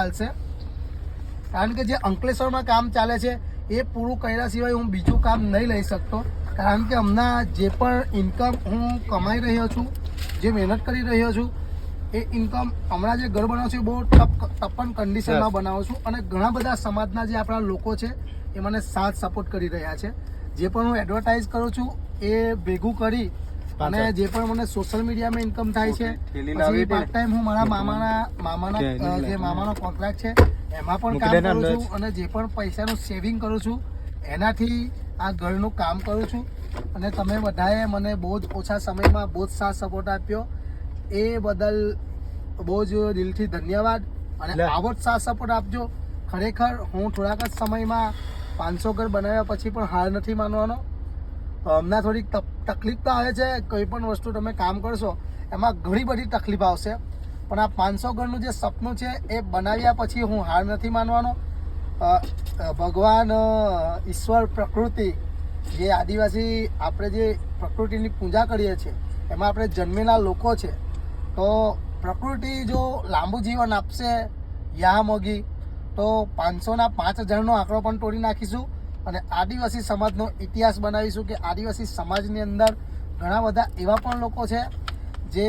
ચાલશે, કારણ કે જે અંકલેશ્વરમાં કામ ચાલે છે એ પૂરું કર્યા સિવાય હું બીજું કામ નહીં લઈ શકતો. કારણ કે હમણાં જે પણ ઇન્કમ હું કમાઈ રહ્યો છું, જે મહેનત કરી રહ્યો છું, એ ઇન્કમ હમણાં જે ઘર બનાવું છું બહુ ટપ્પન કન્ડિશનમાં બનાવું છું. અને ઘણા બધા સમાજના જે આપણા લોકો છે એ મને સાથ સપોર્ટ કરી રહ્યા છે. જે પણ હું એડવર્ટાઇઝ કરું છું એ ભેગું કરી અને જે પણ મને સોશિયલ મીડિયામાં ઇન્કમ થાય છે, પછી પાર્ટ ટાઈમ હું મારા મામાનો કોન્ટ્રાક્ટ છે એમાં પણ કામ કરું છું. અને જે પણ પૈસાનું સેવિંગ કરું છું એનાથી આ ઘરનું કામ કરું છું. અને તમે બધાએ મને બહુ જ ઓછા સમયમાં બહુ જ સાથ સપોર્ટ આપ્યો, એ બદલ બહુ જ દિલથી ધન્યવાદ. અને આવો જ સાથ સપોર્ટ આપજો. ખરેખર હું થોડાક જ સમયમાં 500 ઘર બનાવ્યા પછી પણ હાર નથી માનવાનો. હમણાં થોડીક તકલીફ તો આવે છે, કોઈ પણ વસ્તુ તમે કામ કરશો એમાં ઘણી બધી તકલીફ આવશે, પણ આ 500 ઘરનું જે સપનું છે એ બનાવ્યા પછી હું હાર નથી માનવાનો. ભગવાન, ઈશ્વર, પ્રકૃતિ, જે આદિવાસી આપણે જે પ્રકૃતિની પૂજા કરીએ છીએ એમાં આપણે જન્મેલા લોકો છે, તો પ્રકૃતિ જો લાંબુ જીવન આપશે યા મોગી તો 500ના 5000નો આંકડો પણ તોડી નાખીશું. અને આદિવાસી સમાજનો ઇતિહાસ બનાવીશું કે આદિવાસી સમાજની અંદર ઘણા બધા એવા પણ લોકો છે જે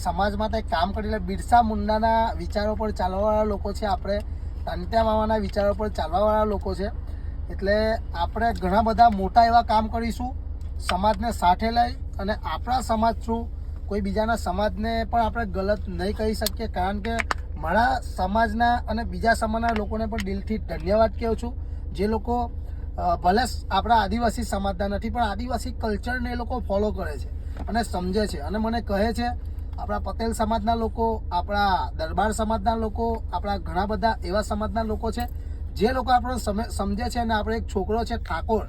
સમાજ માટે કામ કરીને બિરસા મુંડાના વિચારો પર ચાલવાવાળા લોકો છે, આપણે તાંત્યા મામાના વિચારો પર ચાલવાવાળા લોકો છે. એટલે આપણે ઘણા બધા મોટા એવા કામ કરીશું સમાજને સાથે લઈ. અને આપણા સમાજ થ્રુ કોઈ બીજાના સમાજને પણ આપણે ગલત નહીં કહી શકીએ, કારણ કે મારા સમાજના અને બીજા સમાજના લોકોને પણ દિલથી ધન્યવાદ કહું છું, જે લોકો ભલે આપણા આદિવાસી સમાજના નથી પણ આદિવાસી કલ્ચરને એ લોકો ફોલો કરે છે અને સમજે છે. અને મને કહે છે આપણા પટેલ સમાજના લોકો, આપણા દરબાર સમાજના લોકો, આપણા ઘણા બધા એવા સમાજના લોકો છે જે લોકો આપણો સમજે છે. અને આપણે એક છોકરો છે ઠાકોર,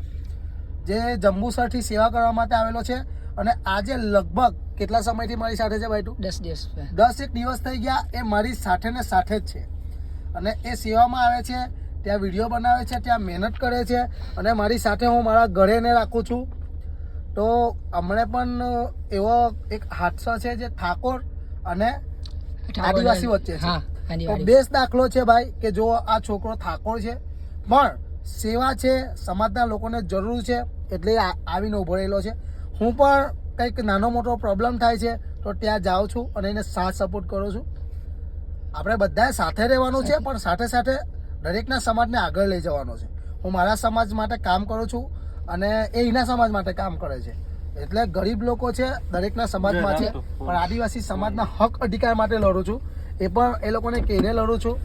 જે જંબુસરથી સેવા કરવા માટે આવેલો છે અને આજે લગભગ કેટલા સમયથી મારી સાથે છે ભાઈ? તું 10 દિવસ થઈ ગયા એ મારી સાથે ને સાથે જ છે. અને એ સેવામાં આવે છે, ત્યાં વિડીયો બનાવે છે, ત્યાં મહેનત કરે છે. અને મારી સાથે હું મારા ઘરે ને રાખું છું. તો હમણે પણ એવો એક હાદસો છે જે ઠાકોર અને આદિવાસી વચ્ચે છે. તો બેસ્ટ દાખલો છે ભાઈ કે જો આ છોકરો ઠાકોર છે પણ સેવા છે, સમાજના લોકોને જરૂર છે એટલે આવીને ઉભો રહેલો છે. હું પણ કંઈક નાનો મોટો પ્રોબ્લેમ થાય છે તો ત્યાં જાઉં છું અને એને સાથ સપોર્ટ કરું છું. આપણે બધાએ સાથે રહેવાનું છે પણ સાથે સાથે દરેકના સમાજને આગળ લઈ જવાનો છે. હું મારા સમાજ માટે કામ કરું છું અને એ એના સમાજ માટે કામ કરે છે. એટલે ગરીબ લોકો છે દરેકના સમાજમાં છે, પણ આદિવાસી સમાજના હક અધિકાર માટે લડું છું. એ પણ એ લોકોને કહીને લડું છું